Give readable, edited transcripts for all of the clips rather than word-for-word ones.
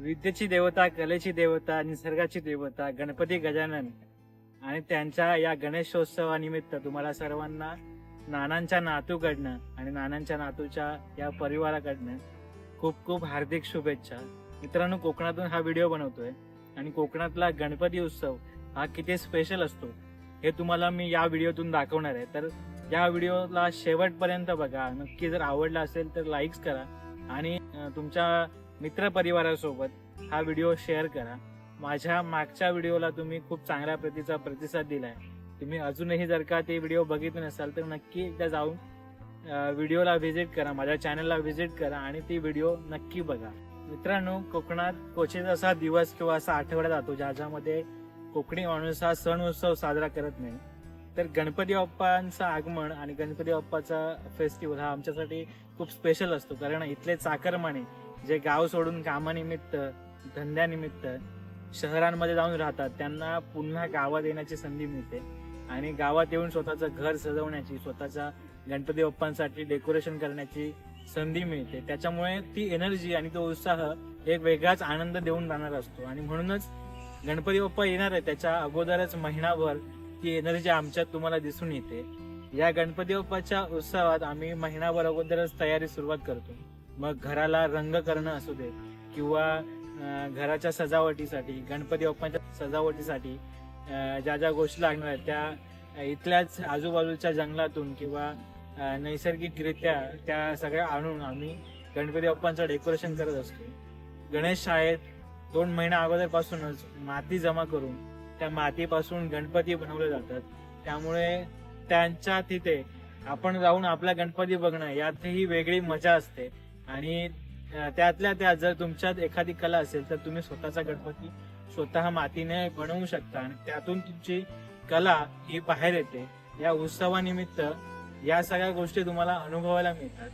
विद्येची देवता, कलेची देवता, निसर्गाची देवता गणपती गजानन आणि त्यांच्या या गणेशोत्सवानिमित्त तुम्हाला सर्वांना नानांच्या नातूकडनं आणि नानांच्या नातूच्या या परिवाराकडनं खूप खूप हार्दिक शुभेच्छा. मित्रांनो, कोकणातून हा व्हिडिओ बनवतोय आणि कोकणातला गणपती उत्सव हा किती स्पेशल असतो हे तुम्हाला मी या व्हिडिओतून दाखवणार आहे. तर या व्हिडिओला शेवटपर्यंत बघा. नक्की जर आवडला असेल तर लाईक्स करा आणि तुमच्या मित्रपरिवारासोबत हा व्हिडिओ शेअर करा. माझ्या मागच्या व्हिडिओला तुम्ही खूप चांगल्या प्रतीचा प्रतिसाद दिलाय. तुम्ही अजूनही जर का ते व्हिडिओ बघितले नसाल तर नक्की एकदा जाऊन व्हिडिओला व्हिजिट करा, माझ्या चॅनलला व्हिजिट करा आणि ती व्हिडिओ नक्की बघा. मित्रांनो, कोकणात क्वचित असा दिवस किंवा असा आठवडा जातो ज्याच्यामध्ये कोकणी माणूस हा सण उत्सव साजरा करत नाही. तर गणपती बाप्पांचं आगमन आणि गणपती बाप्पाचा फेस्टिवल हा आमच्यासाठी खूप स्पेशल असतो. कारण इथले चाकरमाने जे गाव सोडून कामानिमित्त, धंद्यानिमित्त शहरांमध्ये जाऊन राहतात त्यांना पुन्हा गावात येण्याची संधी मिळते आणि गावात येऊन स्वतःचं घर सजवण्याची, स्वतःच्या गणपती बाप्पांसाठी डेकोरेशन करण्याची संधी मिळते. त्याच्यामुळे ती एनर्जी आणि तो उत्साह एक वेगळाच आनंद देऊन जाणार असतो आणि म्हणूनच गणपती बाप्पा येणार आहे त्याच्या अगोदरच महिनाभर ती एनर्जी आमच्यात तुम्हाला दिसून येते. या गणपती बाप्पाच्या उत्सवात आम्ही महिनाभर अगोदरच तयारी सुरुवात करतो. मग घराला रंग करणं असू दे किंवा घराच्या सजावटीसाठी, गणपती बाप्पांच्या सजावटीसाठी ज्या ज्या गोष्टी लागणार आहेत त्या इथल्याच आजूबाजूच्या जंगलातून किंवा नैसर्गिकरित्या त्या सगळ्या आणून आम्ही गणपती बाप्पांचं डेकोरेशन करत असतो. गणेश शाळेत 2 महिन्या अगोदरपासूनच माती जमा करून त्या मातीपासून गणपती बनवले जातात. त्यामुळे त्यांच्या तिथे आपण जाऊन आपला गणपती बघणं यातही वेगळी मजा असते आणि त्यातल्या त्यात जर तुमच्यात एखादी कला असेल तर तुम्ही स्वतःचा गणपती स्वतः मातीने बनवू शकता आणि त्यातून तुमची कला ही बाहेर येते. या उत्सवानिमित्त या सगळ्या गोष्टी तुम्हाला अनुभवायला मिळतात.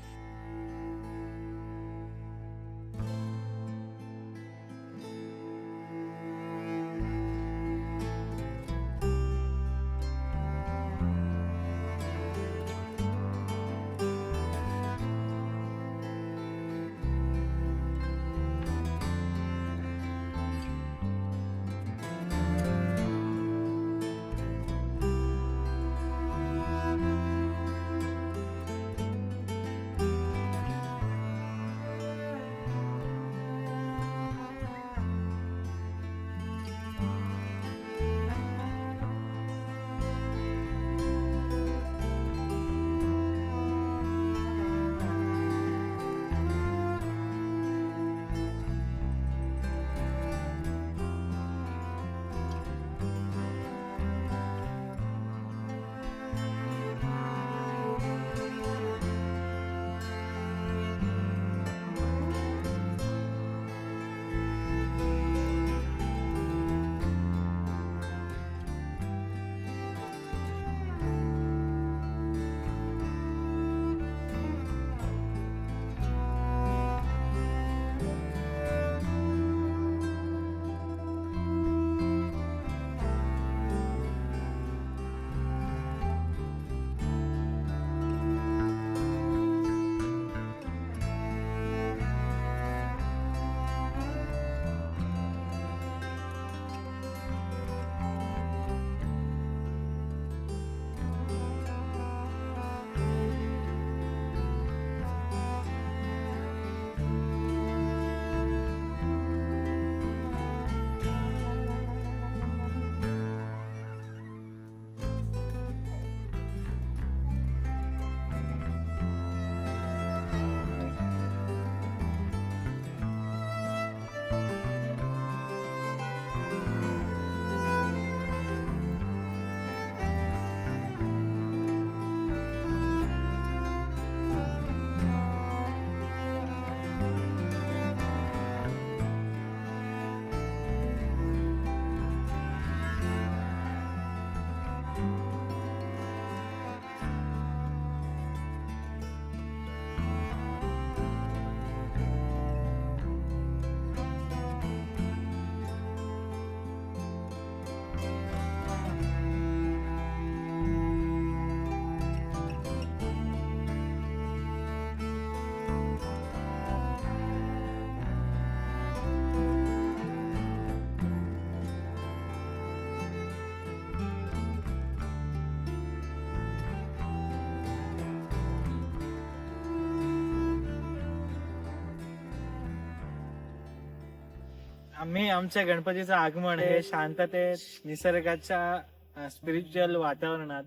आम्ही आमच्या गणपतीचं आगमन हे शांततेत निसर्गाच्या स्पिरिच्युअल वातावरणात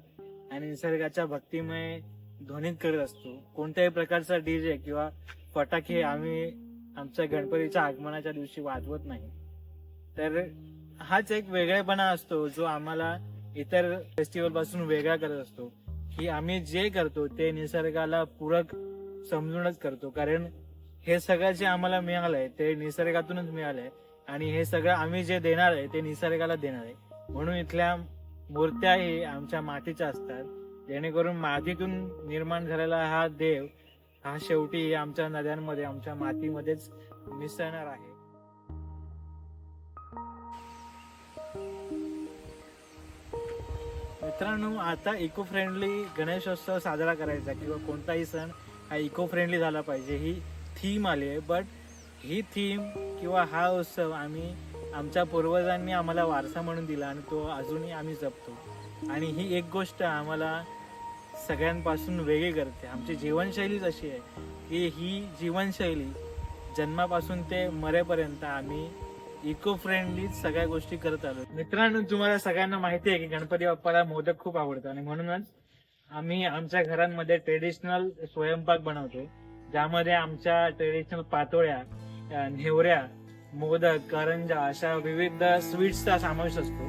आणि निसर्गाच्या भक्तिमय ध्वनीत करत असतो. कोणत्याही प्रकारचा डीजे किंवा फटाके आम्ही आमच्या गणपतीच्या आगमनाच्या दिवशी वाजवत नाही. तर हाच एक वेगळेपणा असतो जो आम्हाला इतर फेस्टिवल पासून वेगळा करत असतो, की आम्ही जे करतो ते निसर्गाला पूरक समजूनच करतो. कारण हे सगळं जे आम्हाला मिळालंय ते निसर्गातूनच मिळालंय आणि हे सगळं आम्ही जे देणार आहे ते निसर्गाला देणार आहे. म्हणून इथल्या मूर्त्याही आमच्या मातीच्या असतात, जेणेकरून मातीतून निर्माण झालेला हा देव हा शेवटी आमच्या नद्यांमध्ये आमच्या मातीमध्येच मिसळणार आहे. मित्रांनो, आता इको फ्रेंडली गणेशोत्सव साजरा करायचा किंवा कोणताही सण हा इको फ्रेंडली झाला पाहिजे ही थीम आली आहे. बट ही थीम किंवा हा उत्सव आम्ही आमच्या पूर्वजांनी आम्हाला वारसा म्हणून दिला आणि तो अजूनही आम्ही जपतो. आणि ही एक गोष्ट आम्हाला सगळ्यांपासून वेगळी करते. आमची जीवनशैलीच अशी आहे की ही जीवनशैली जन्मापासून ते मरेपर्यंत आम्ही इको फ्रेंडली सगळ्या गोष्टी करत आलो. मित्रांनो, तुम्हाला सगळ्यांना माहिती आहे की गणपती बाप्पाला मोदक खूप आवडतात आणि म्हणूनच आम्ही आमच्या घरांमध्ये ट्रेडिशनल स्वयंपाक बनवतो, ज्यामध्ये आमच्या ट्रेडिशनल पातोळ्या, नेवऱ्या, मोदक, करंजा अशा विविध स्वीट्सचा समावेश असतो.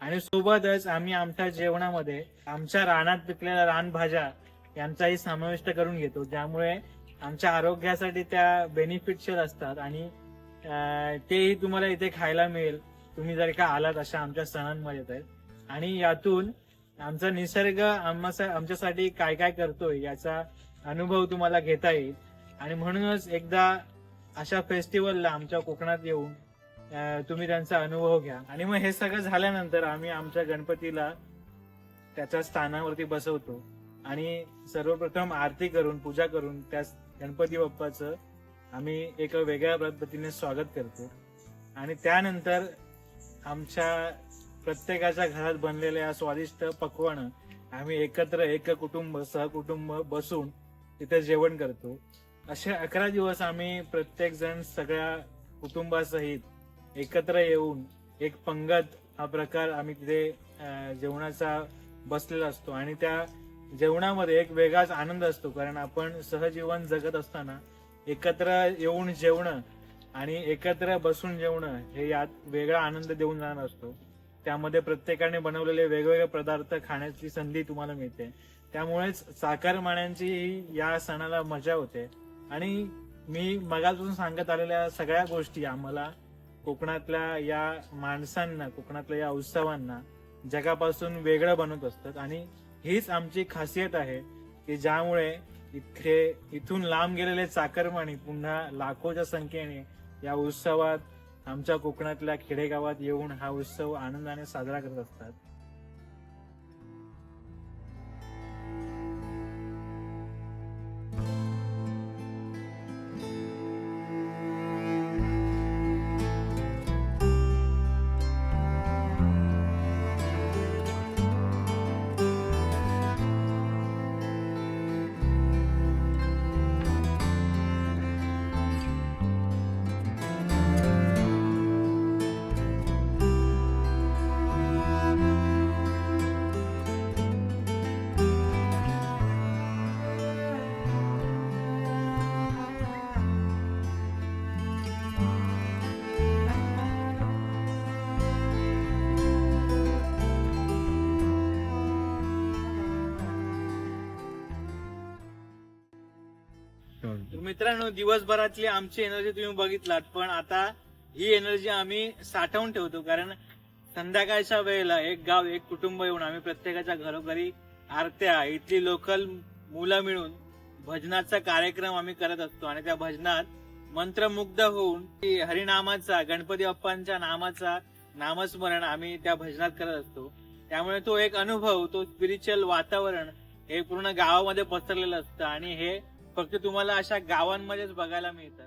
आणि सोबतच आम्ही आमच्या जेवणामध्ये आमच्या रानात पिकलेल्या रानभाज्या यांचाही समाविष्ट करून घेतो, ज्यामुळे आमच्या आरोग्यासाठी त्या बेनिफिशियल असतात आणि तेही तुम्हाला इथे खायला मिळेल तुम्ही जर का आलात अशा आमच्या सणांमध्ये. तर आणि यातून आमचा निसर्ग आमच्यासाठी काय काय करतोय याचा अनुभव तुम्हाला घेता येईल. आणि म्हणूनच एकदा अशा फेस्टिवलला आमच्या कोकणात येऊन तुम्ही त्यांचा अनुभव घ्या. आणि मग हे सगळं झाल्यानंतर आम्ही आमच्या गणपतीला त्याच्या स्थानावरती बसवतो आणि सर्वप्रथम आरती करून पूजा करून त्या गणपती बाप्पाचं आम्ही एक वेगळ्या पद्धतीने स्वागत करतो. आणि त्यानंतर आमच्या प्रत्येकाच्या घरात बनलेल्या स्वादिष्ट पक्वानं आम्ही एकत्र एक कुटुंब सहकुटुंब बसून तिथे जेवण करतो. असे 11 दिवस आम्ही प्रत्येक जण सगळ्या कुटुंबासहित एकत्र येऊन एक पंगत हा प्रकार आम्ही तिथे जेवणाचा बसलेला असतो. आणि त्या जेवणामध्ये एक वेगळाच आनंद असतो, कारण आपण सहजीवन जगत असताना एकत्र येऊन जेवणं आणि एकत्र बसून जेवणं हे यात वेगळा आनंद देऊन जाणार असतो. त्यामध्ये प्रत्येकाने बनवलेले वेगवेगळे पदार्थ खाण्याची संधी तुम्हाला मिळते. त्यामुळेच चाकरमान्यांची ही या सणाला मजा होते. आणि मी मगापासून सांगत आलेल्या सगळ्या गोष्टी आम्हाला कोकणातल्या या माणसांना, कोकणातल्या या उत्सवांना जगापासून वेगळं बनवत असतात. आणि हीच आमची खासियत आहे की ज्यामुळे इथून लांब गेलेले चाकरमानी पुन्हा लाखोच्या संख्येने या उत्सवात आमच्या कोकणातल्या खेडेगावात येऊन हा उत्सव आनंदाने साजरा करत असतात. मित्रांनो, दिवसभरातली आमची एनर्जी तुम्ही बघितलात, पण आता ही एनर्जी आम्ही साठवून ठेवतो, कारण संध्याकाळच्या वेळेला एक गाव एक कुटुंब येऊन आम्ही प्रत्येकाच्या घरोघरी आरत्या, इथली लोकल मुलं मिळून भजनाचा कार्यक्रम आम्ही करत असतो आणि त्या भजनात मंत्रमुग्ध होऊन हरिनामाचा, गणपती बाप्पांच्या नामाचा नामस्मरण आम्ही त्या भजनात करत असतो. त्यामुळे तो एक अनुभव, तो स्पिरिच्युअल वातावरण हे पूर्ण गावामध्ये पसरलेलं असतं आणि हे फक्त तुम्हाला अशा गावांमध्येच बघायला मिळतं.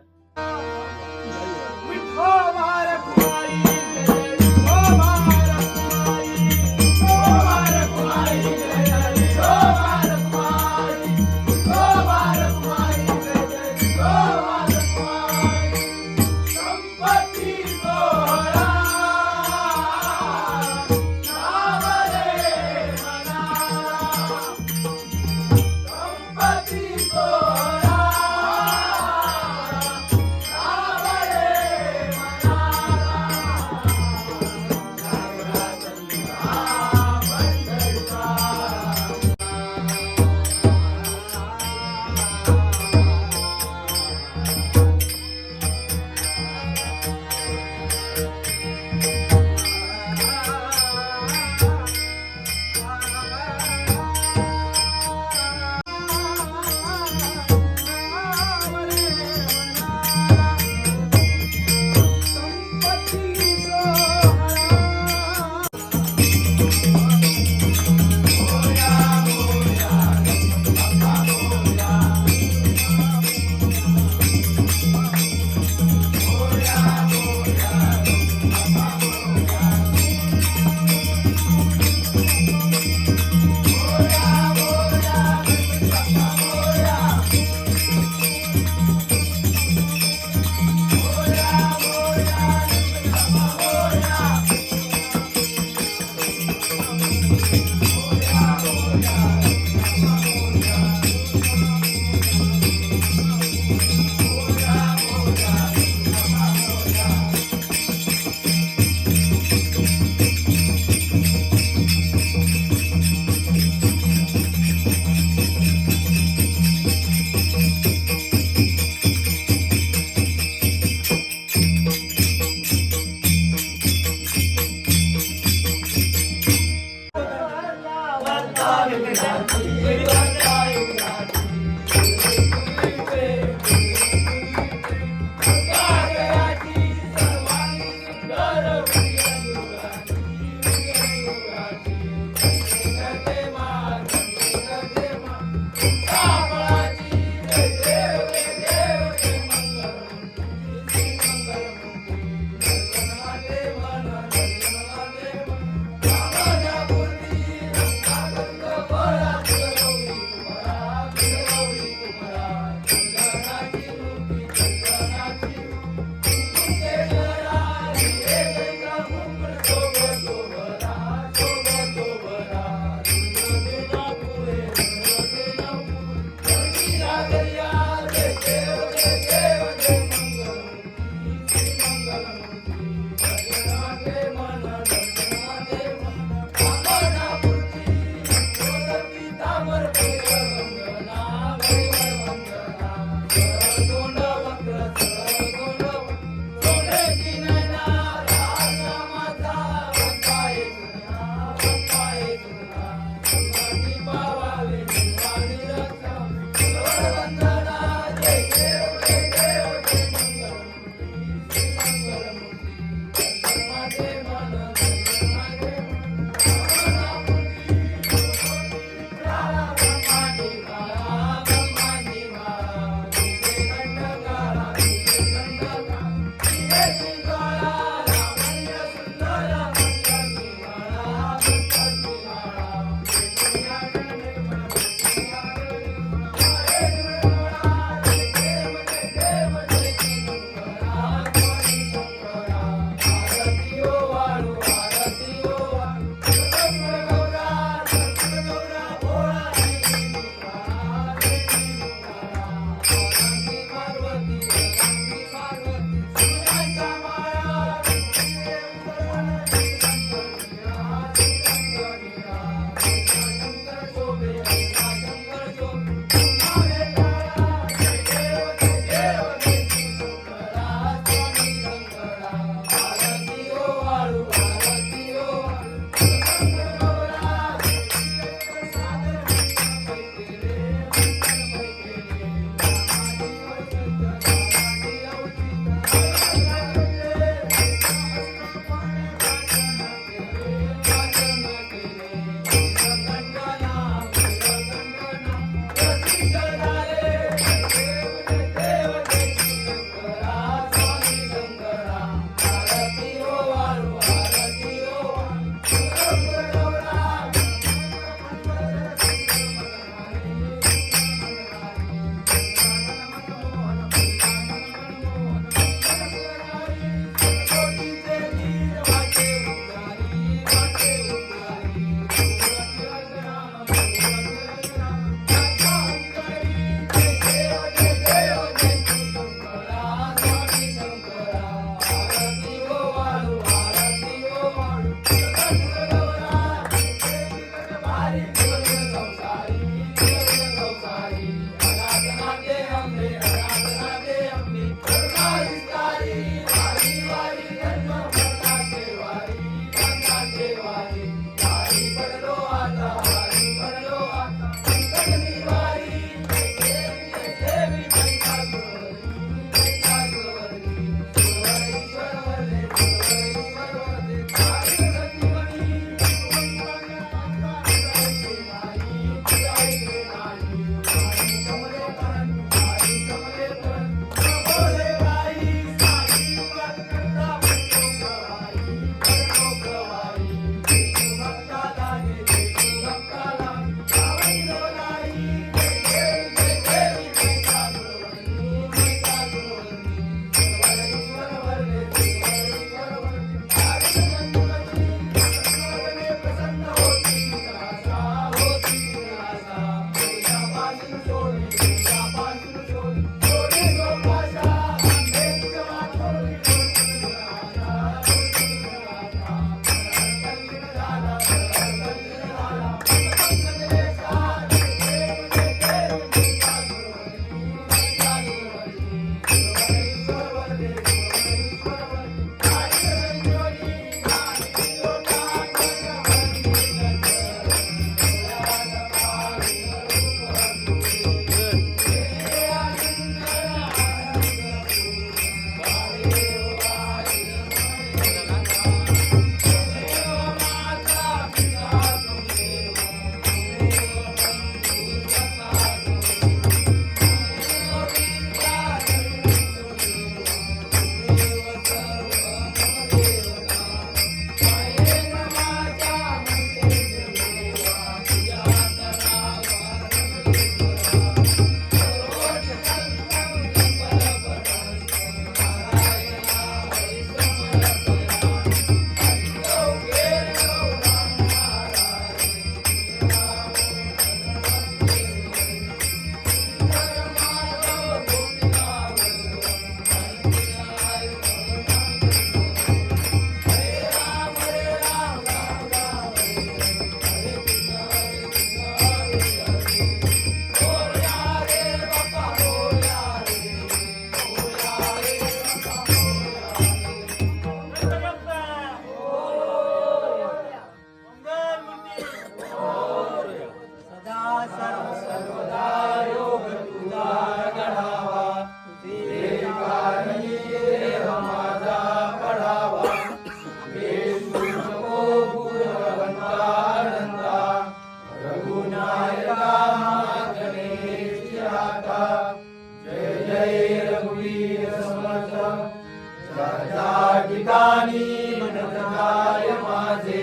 ठिकाणी म्हणत काय माझे,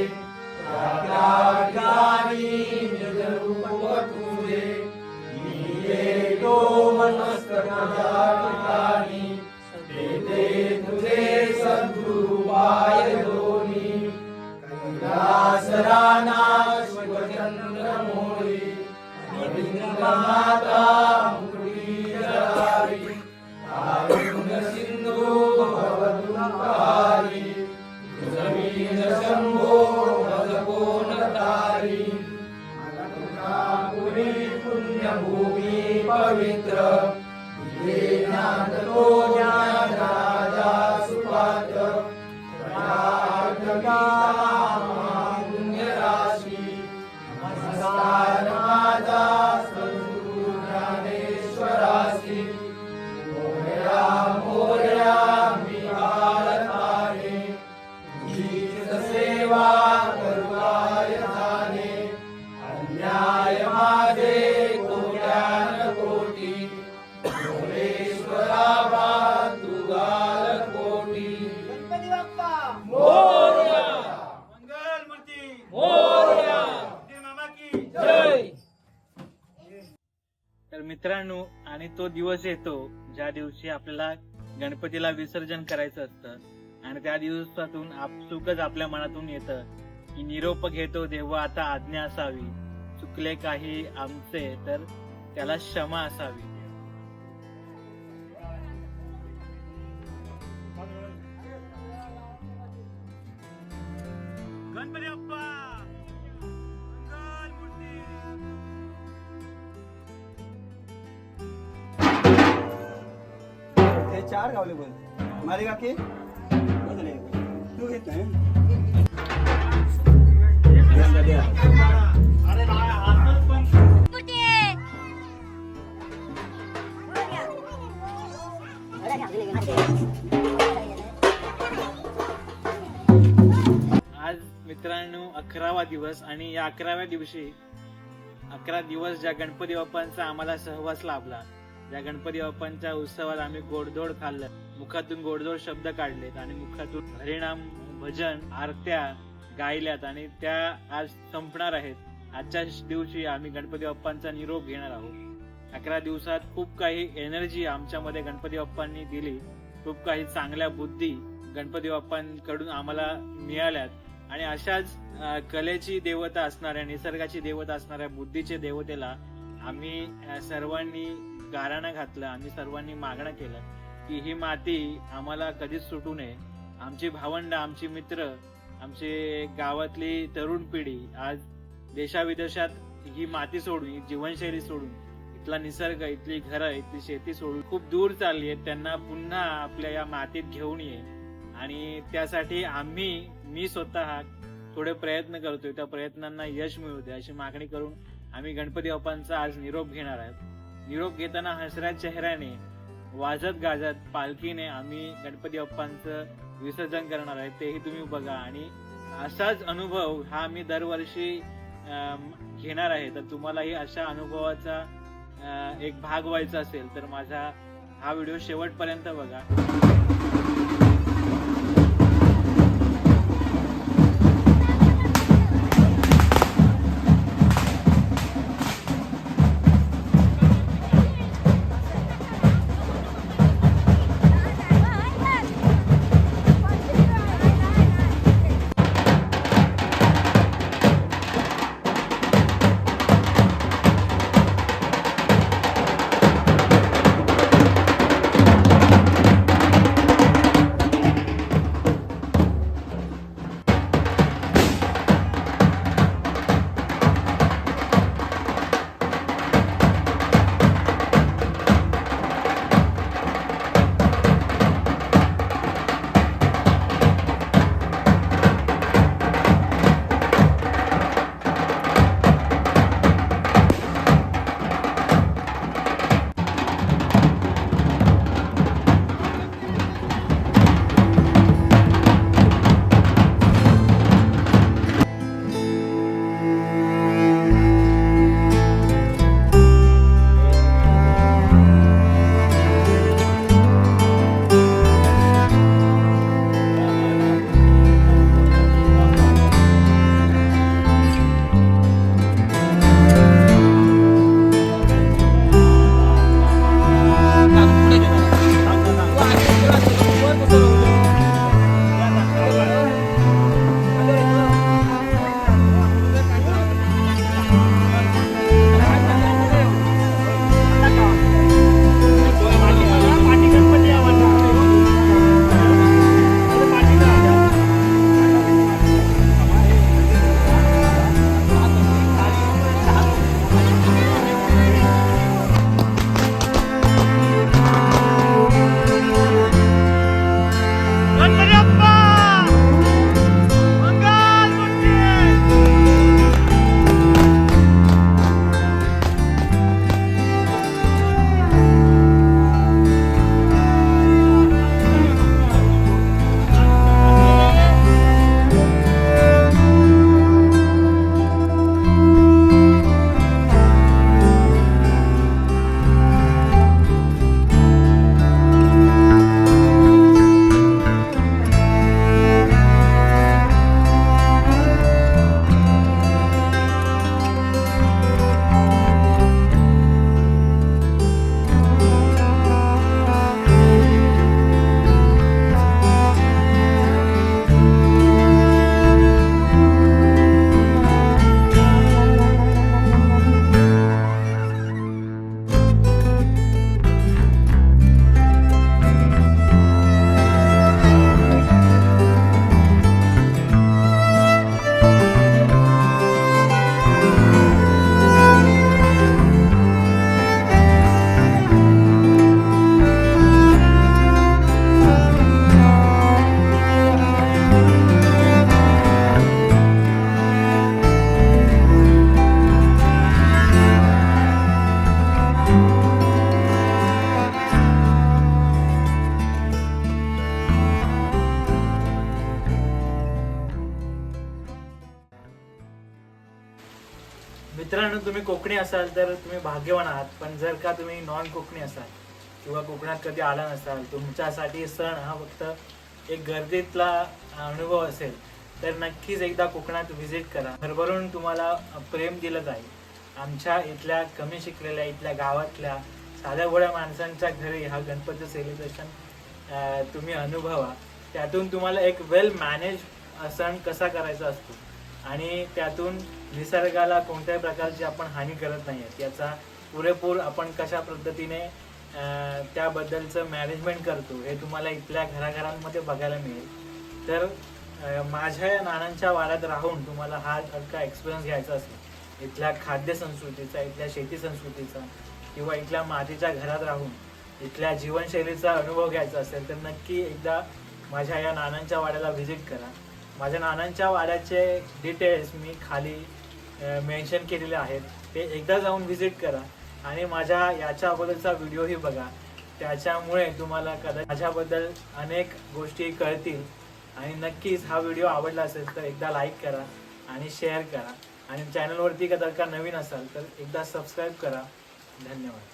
त्या ठिकाणी निज रूप तुझे, मी येतो मनमस्तक त्या ठिकाणी, देते तुझे सद्गुरु पाय दोन्ही, कैलास राना शिवचंद्र मोळी, गोविंद माता मुकुटी जळावी, कारुण्य सिंधू भवदुःखारी, जमीन शंभो भज कोण तारी, पुरी पुण्यभूमी पवित्र, तिथे ज्ञान तो ज्ञान राजा सुपात्र, पुण्य राशी, नमस्कार माझा सद्गुरु ज्ञानेश्वरासी, मोरया मोरया मी बाळकाने, तुझीच सेवा करुणाय जाणे, अन्याय माझे कोट्यान कोटी, मोरेश्वरा बा तू गाल कोटी, गणपती बाप्पा मोरया, मंगल मूर्ती मोरया, मामा की जय. तर मित्रांनो, आणि तो दिवस येतो ज्या दिवशी आपल्याला गणपतीला विसर्जन करायचं असतं, आणि त्या दिवसातून आपसुकच आपल्या मनातून येतं की निरोप घेतो देवा आता आज्ञा असावी, चुकले काही आमचे तर त्याला क्षमा असावी. गणपती बाप्पा मंगल मूर्ती. ते 4 गावले बोल मारे काकी बदले तू घेत नाही अरे हातात पण आज मित्रांनो 11वा दिवस, आणि या 11व्या दिवशी 11 दिवस ज्या गणपती बाप्पांचा आम्हाला सहवास लाभला, ज्या गणपती बाप्पांच्या उत्सवात आम्ही गोडधोड खाल्लं, मुखातून गोडधोड शब्द काढलेत आणि मुखातून हरिनाम भजन आरत्या गायल्यात, आणि त्या आज संपणार आहेत. आजच्या दिवशी आम्ही गणपती बाप्पांचा निरोप घेणार आहोत. 11 दिवसात खूप काही एनर्जी आमच्यामध्ये गणपती बाप्पांनी दिली, खूप काही चांगल्या बुद्धी गणपती बाप्पांकडून आम्हाला मिळाल्यात, आणि अशाच कलेची देवता असणाऱ्या, निसर्गाची देवता असणाऱ्या बुद्धीच्या देवतेला आम्ही सर्वांनी गाराणं घातलं, आम्ही सर्वांनी मागणं केलं की ही माती आम्हाला कधीच सुटू नये. आमची भावंड, आमची मित्र, आमची गावातली तरुण पिढी आज देशाविदेशात ही माती सोडून, ही जीवनशैली सोडून, इथला निसर्ग, इथली घरं, इथली शेती सोडून खूप दूर चालली आहेत. त्यांना पुन्हा आपल्या या मातीत घेऊन ये, आणि त्यासाठी मी स्वतः थोडे प्रयत्न करतोय. त्या प्रयत्नांना यश मिळू दे अशी मागणी करून आम्ही गणपती बाप्पांचा आज निरोप घेणार आहोत. निरोप घेताना हसऱ्या चेहऱ्याने, वाजत गाजत पालखीने आम्ही गणपती बाप्पांचं विसर्जन करणार आहे, तेही तुम्ही बघा. आणि असाच अनुभव हा आम्ही दरवर्षी घेणार आहे. तर तुम्हालाही अशा अनुभवाचा एक भाग व्हायचा असेल तर माझा हा व्हिडिओ शेवटपर्यंत बघा. मित्रांनो, तुम्ही कोकणी असाल तर तुम्ही भाग्यवान आहात, पण जर का तुम्ही नॉन कोकणी असाल किंवा कोकणात कधी आला नसाल, तुमच्यासाठी सण हा फक्त एक गर्दीतला अनुभव असेल, तर नक्कीच एकदा कोकणात व्हिजिट करा. भरभरून तुम्हाला प्रेम दिलं जाईल. आमच्या इथल्या कमी शिकलेल्या इथल्या गावातल्या साध्या भोळ्या माणसांच्या घरी हा गणपती सेलिब्रेशन तुम्ही अनुभवा. त्यातून तुम्हाला एक वेल मॅनेज सण कसा करायचा असतो आणि त्यातून निसर्गाला कोणत्याही प्रकारची आपण हानी करत नाही आहे याचा पुरेपूर आपण कशा पद्धतीने त्याबद्दलचं मॅनेजमेंट करतो हे तुम्हाला इथल्या घराघरांमध्ये बघायला मिळेल. तर माझ्या या नानांच्या वाड्यात राहून तुम्हाला हा का एक्सपिरियन्स घ्यायचा असेल, इथल्या खाद्य संस्कृतीचा, इथल्या शेती संस्कृतीचा किंवा इथल्या मातीच्या घरात राहून इथल्या जीवनशैलीचा अनुभव घ्यायचा असेल, तर नक्की एकदा माझ्या या नानांच्या वाड्याला व्हिजिट करा. माझ्या नानांच्या वाड्याचे डिटेल्स मी खाली मेन्शन केलेले आहेत, ते एकदा जाऊन व्हिजिट करा आणि माझ्या याच्या अगोदरचा व्हिडिओही बघा. त्याच्यामुळे तुम्हाला कदाचित माझ्याबद्दल अनेक गोष्टी कळतील. आणि नक्कीच हा व्हिडिओ आवडला असेल तर एकदा लाईक करा आणि शेअर करा आणि चॅनलवरती जर का नवीन असाल तर एकदा सबस्क्राईब करा. धन्यवाद.